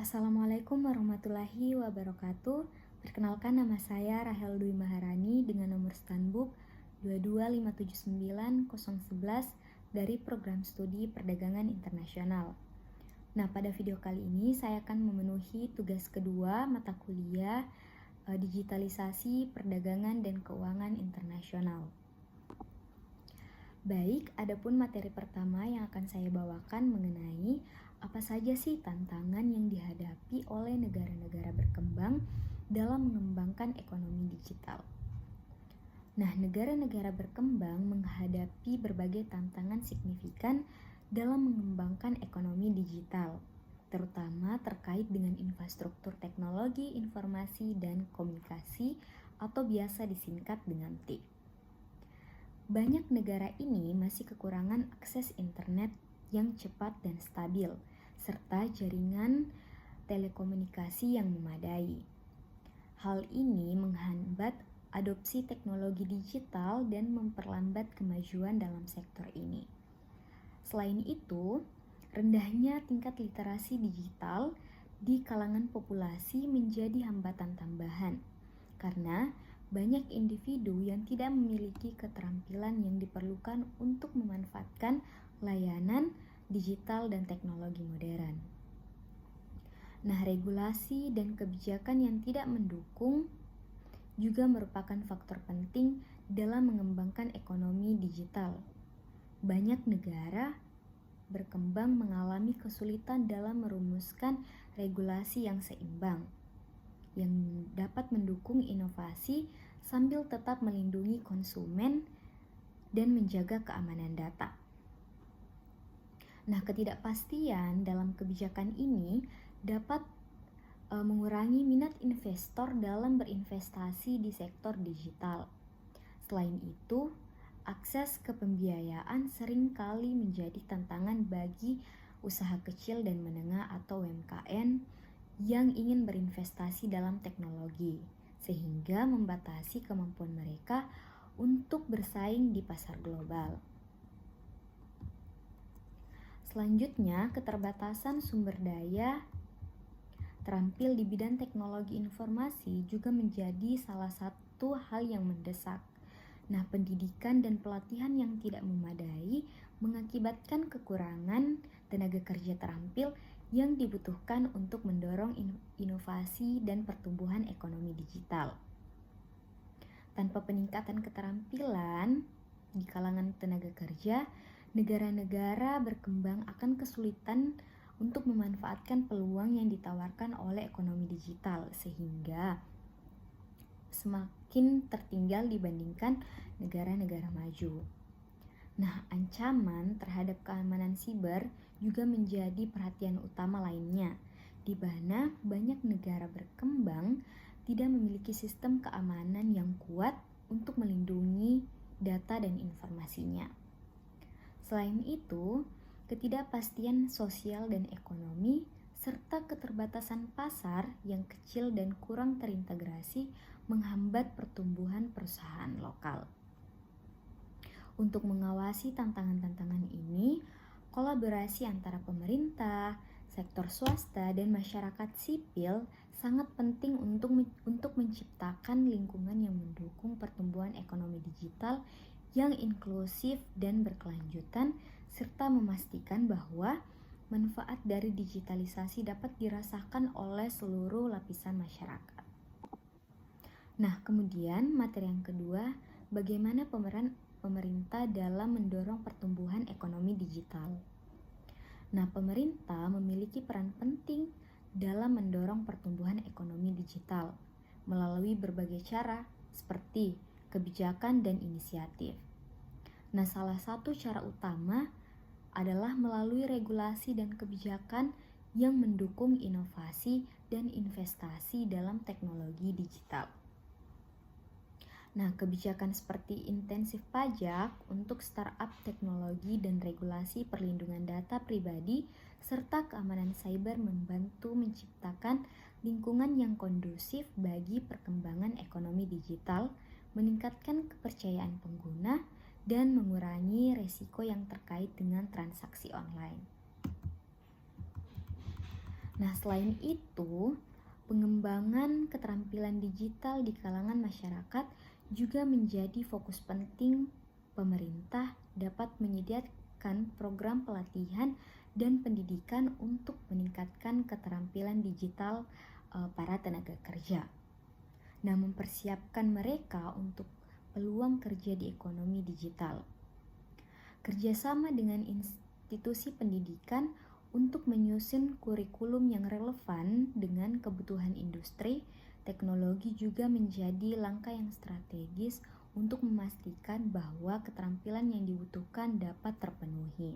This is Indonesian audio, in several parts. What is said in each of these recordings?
Assalamualaikum warahmatullahi wabarakatuh. Perkenalkan, nama saya Rahel Dwi Maharani dengan nomor Stanbook 22579-011 dari Program Studi Perdagangan Internasional. Nah, pada video kali ini saya akan memenuhi tugas kedua mata kuliah Digitalisasi Perdagangan dan Keuangan Internasional. Baik, adapun materi pertama yang akan saya bawakan mengenai apa saja sih tantangan yang dihadapi oleh negara-negara berkembang dalam mengembangkan ekonomi digital. Nah, negara-negara berkembang menghadapi berbagai tantangan signifikan dalam mengembangkan ekonomi digital, terutama terkait dengan infrastruktur teknologi, informasi, dan komunikasi atau biasa disingkat dengan TIK. Banyak negara ini masih kekurangan akses internet yang cepat dan stabil, serta jaringan telekomunikasi yang memadai. Hal ini menghambat adopsi teknologi digital dan memperlambat kemajuan dalam sektor ini. Selain itu, rendahnya tingkat literasi digital di kalangan populasi menjadi hambatan tambahan, karena banyak individu yang tidak memiliki keterampilan yang diperlukan untuk memanfaatkan layanan digital dan teknologi modern. Nah, regulasi dan kebijakan yang tidak mendukung juga merupakan faktor penting dalam mengembangkan ekonomi digital. Banyak negara berkembang mengalami kesulitan dalam merumuskan regulasi yang seimbang, yang dapat mendukung inovasi sambil tetap melindungi konsumen dan menjaga keamanan data. Nah, ketidakpastian dalam kebijakan ini dapat mengurangi minat investor dalam berinvestasi di sektor digital. Selain itu, akses ke pembiayaan seringkali menjadi tantangan bagi usaha kecil dan menengah atau UMKM yang ingin berinvestasi dalam teknologi, sehingga membatasi kemampuan mereka untuk bersaing di pasar global. Selanjutnya, keterbatasan sumber daya terampil di bidang teknologi informasi juga menjadi salah satu hal yang mendesak. Nah, pendidikan dan pelatihan yang tidak memadai mengakibatkan kekurangan tenaga kerja terampil yang dibutuhkan untuk mendorong inovasi dan pertumbuhan ekonomi digital. Tanpa peningkatan keterampilan di kalangan tenaga kerja, negara-negara berkembang akan kesulitan untuk memanfaatkan peluang yang ditawarkan oleh ekonomi digital, sehingga semakin tertinggal dibandingkan negara-negara maju. Nah, ancaman terhadap keamanan siber juga menjadi perhatian utama lainnya, di mana banyak negara berkembang tidak memiliki sistem keamanan yang kuat untuk melindungi data dan informasinya. Selain itu, ketidakpastian sosial dan ekonomi serta keterbatasan pasar yang kecil dan kurang terintegrasi menghambat pertumbuhan perusahaan lokal. Untuk mengawasi tantangan-tantangan ini, kolaborasi antara pemerintah, sektor swasta, dan masyarakat sipil sangat penting untuk menciptakan lingkungan yang mendukung pertumbuhan ekonomi digital yang inklusif dan berkelanjutan, serta memastikan bahwa manfaat dari digitalisasi dapat dirasakan oleh seluruh lapisan masyarakat. Nah, kemudian materi yang kedua, bagaimana pemeran pemerintah dalam mendorong pertumbuhan ekonomi digital. Nah, pemerintah memiliki peran penting dalam mendorong pertumbuhan ekonomi digital melalui berbagai cara seperti kebijakan dan inisiatif. Nah, salah satu cara utama adalah melalui regulasi dan kebijakan yang mendukung inovasi dan investasi dalam teknologi digital. Nah, kebijakan seperti intensif pajak untuk startup teknologi dan regulasi perlindungan data pribadi serta keamanan cyber membantu menciptakan lingkungan yang kondusif bagi perkembangan ekonomi digital, meningkatkan kepercayaan pengguna, dan mengurangi resiko yang terkait dengan transaksi online. Nah, selain itu, pengembangan keterampilan digital di kalangan masyarakat juga menjadi fokus penting. Pemerintah dapat menyediakan program pelatihan dan pendidikan untuk meningkatkan keterampilan digital para tenaga kerja. Nah, mempersiapkan mereka untuk peluang kerja di ekonomi digital. Kerjasama dengan institusi pendidikan untuk menyusun kurikulum yang relevan dengan kebutuhan industri, teknologi juga menjadi langkah yang strategis untuk memastikan bahwa keterampilan yang dibutuhkan dapat terpenuhi.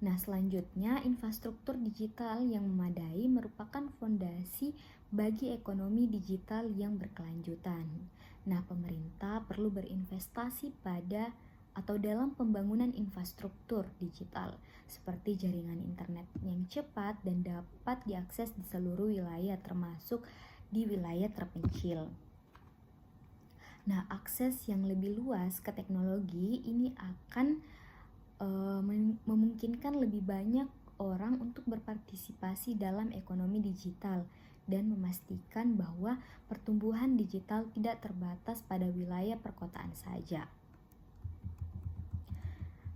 Nah, selanjutnya, infrastruktur digital yang memadai merupakan fondasi bagi ekonomi digital yang berkelanjutan. Nah, pemerintah perlu berinvestasi pada atau dalam pembangunan infrastruktur digital seperti jaringan internet yang cepat dan dapat diakses di seluruh wilayah termasuk di wilayah terpencil. Nah, akses yang lebih luas ke teknologi ini akan memungkinkan lebih banyak orang untuk berpartisipasi dalam ekonomi digital dan memastikan bahwa pertumbuhan digital tidak terbatas pada wilayah perkotaan saja.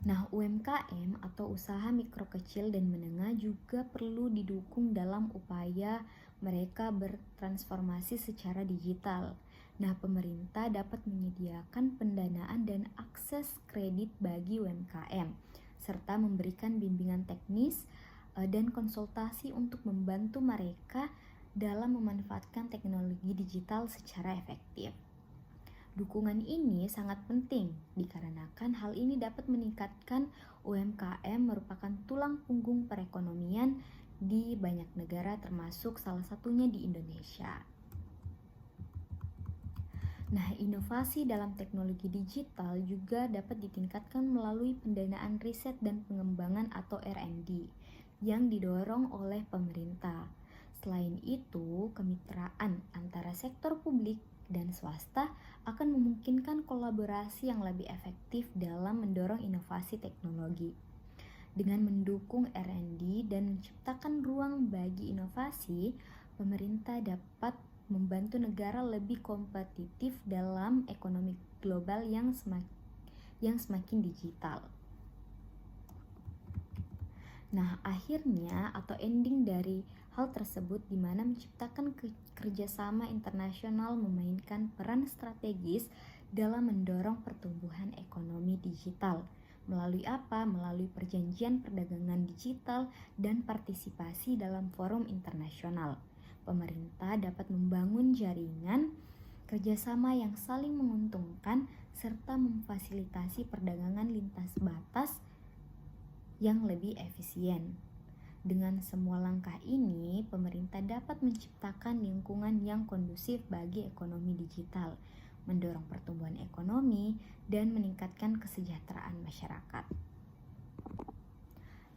Nah, UMKM atau usaha mikro kecil dan menengah juga perlu didukung dalam upaya mereka bertransformasi secara digital. Nah, pemerintah dapat menyediakan pendanaan dan akses kredit bagi UMKM, serta memberikan bimbingan teknis dan konsultasi untuk membantu mereka dalam memanfaatkan teknologi digital secara efektif. Dukungan ini sangat penting dikarenakan hal ini dapat meningkatkan UMKM merupakan tulang punggung perekonomian di banyak negara termasuk salah satunya di Indonesia. Nah, inovasi dalam teknologi digital juga dapat ditingkatkan melalui pendanaan riset dan pengembangan atau R&D yang didorong oleh pemerintah. Selain itu, kemitraan antara sektor publik dan swasta akan memungkinkan kolaborasi yang lebih efektif dalam mendorong inovasi teknologi. Dengan mendukung R&D dan menciptakan ruang bagi inovasi, pemerintah dapat membantu negara lebih kompetitif dalam ekonomi global yang semakin digital. Nah, akhirnya atau ending dari hal tersebut di mana menciptakan kerjasama internasional memainkan peran strategis dalam mendorong pertumbuhan ekonomi digital. Melalui apa? Melalui perjanjian perdagangan digital dan partisipasi dalam forum internasional. Pemerintah dapat membangun jaringan kerjasama yang saling menguntungkan serta memfasilitasi perdagangan lintas batas yang lebih efisien. Dengan semua langkah ini, pemerintah dapat menciptakan lingkungan yang kondusif bagi ekonomi digital, mendorong pertumbuhan ekonomi, dan meningkatkan kesejahteraan masyarakat.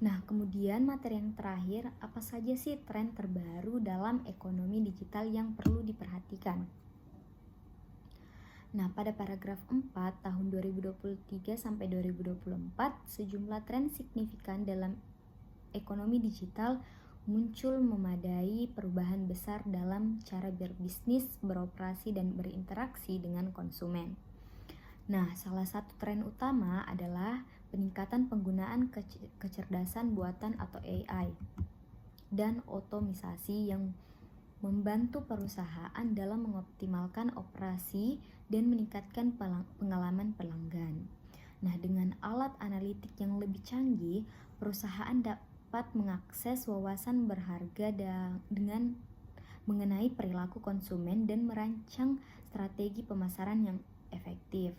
Nah, kemudian materi yang terakhir, apa saja sih tren terbaru dalam ekonomi digital yang perlu diperhatikan? Nah, pada paragraf 4 tahun 2023 sampai 2024, sejumlah tren signifikan dalam ekonomi digital muncul memadai perubahan besar dalam cara berbisnis, beroperasi, dan berinteraksi dengan konsumen. Nah, salah satu tren utama adalah peningkatan penggunaan kecerdasan buatan atau AI dan otomisasi yang membantu perusahaan dalam mengoptimalkan operasi dan meningkatkan pengalaman pelanggan. Nah, dengan alat analitik yang lebih canggih, perusahaan dapat mengakses wawasan berharga dengan mengenai perilaku konsumen dan merancang strategi pemasaran yang efektif.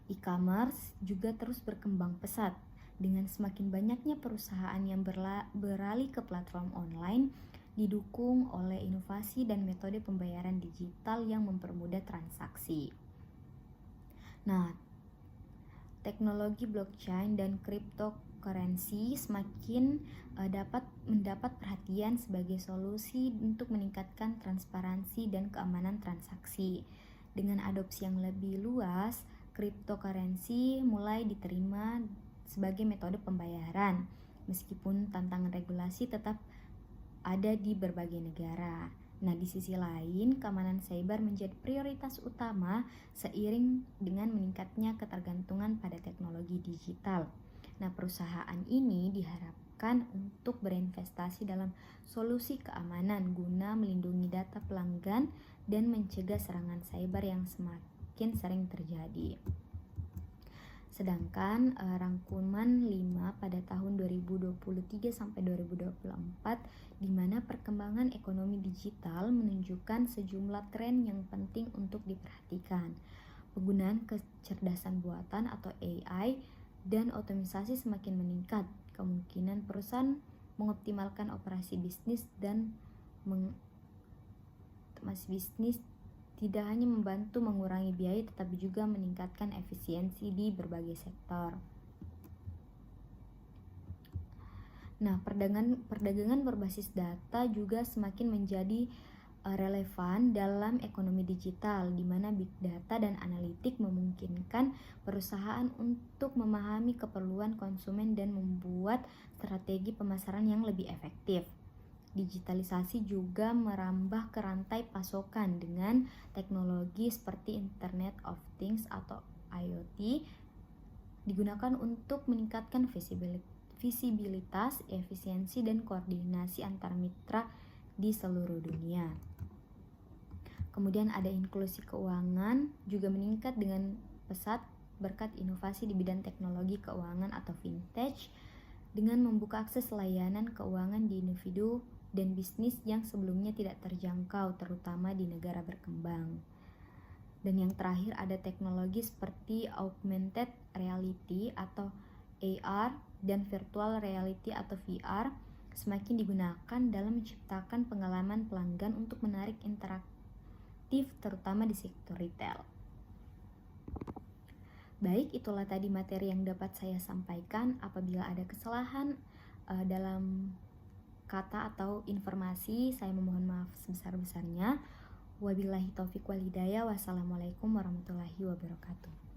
E-commerce juga terus berkembang pesat dengan semakin banyaknya perusahaan yang beralih ke platform online didukung oleh inovasi dan metode pembayaran digital yang mempermudah transaksi. Nah, teknologi blockchain dan cryptocurrency semakin dapat mendapat perhatian sebagai solusi untuk meningkatkan transparansi dan keamanan transaksi. Dengan adopsi yang lebih luas, cryptocurrency mulai diterima sebagai metode pembayaran meskipun tantangan regulasi tetap ada di berbagai negara. Nah, di sisi lain, keamanan cyber menjadi prioritas utama seiring dengan meningkatnya ketergantungan pada teknologi digital. Nah, perusahaan ini diharapkan untuk berinvestasi dalam solusi keamanan guna melindungi data pelanggan dan mencegah serangan cyber yang semakin sering terjadi. Sedangkan rangkuman 5 pada tahun 2023 sampai 2024 di mana perkembangan ekonomi digital menunjukkan sejumlah tren yang penting untuk diperhatikan. Penggunaan kecerdasan buatan atau AI dan otomatisasi semakin meningkat. Kemungkinan perusahaan mengoptimalkan operasi bisnis dan bisnis tidak hanya membantu mengurangi biaya tetapi juga meningkatkan efisiensi di berbagai sektor. Nah, perdagangan berbasis data juga semakin menjadi relevan dalam ekonomi digital, di mana big data dan analitik memungkinkan perusahaan untuk memahami keperluan konsumen dan membuat strategi pemasaran yang lebih efektif. Digitalisasi juga merambah ke rantai pasokan dengan teknologi seperti Internet of Things atau IoT digunakan untuk meningkatkan visibilitas, efisiensi, dan koordinasi antar mitra di seluruh dunia. Kemudian ada inklusi keuangan juga meningkat dengan pesat berkat inovasi di bidang teknologi keuangan atau fintech dengan membuka akses layanan keuangan di individu dan bisnis yang sebelumnya tidak terjangkau, terutama di negara berkembang. Dan yang terakhir ada teknologi seperti augmented reality atau AR dan virtual reality atau VR semakin digunakan dalam menciptakan pengalaman pelanggan untuk menarik interaktif, terutama di sektor retail. Baik, itulah tadi materi yang dapat saya sampaikan. Apabila ada kesalahan dalam kata atau informasi, saya memohon maaf sebesar-besarnya. Wabillahi taufiq wal hidayah. Wassalamualaikum warahmatullahi wabarakatuh.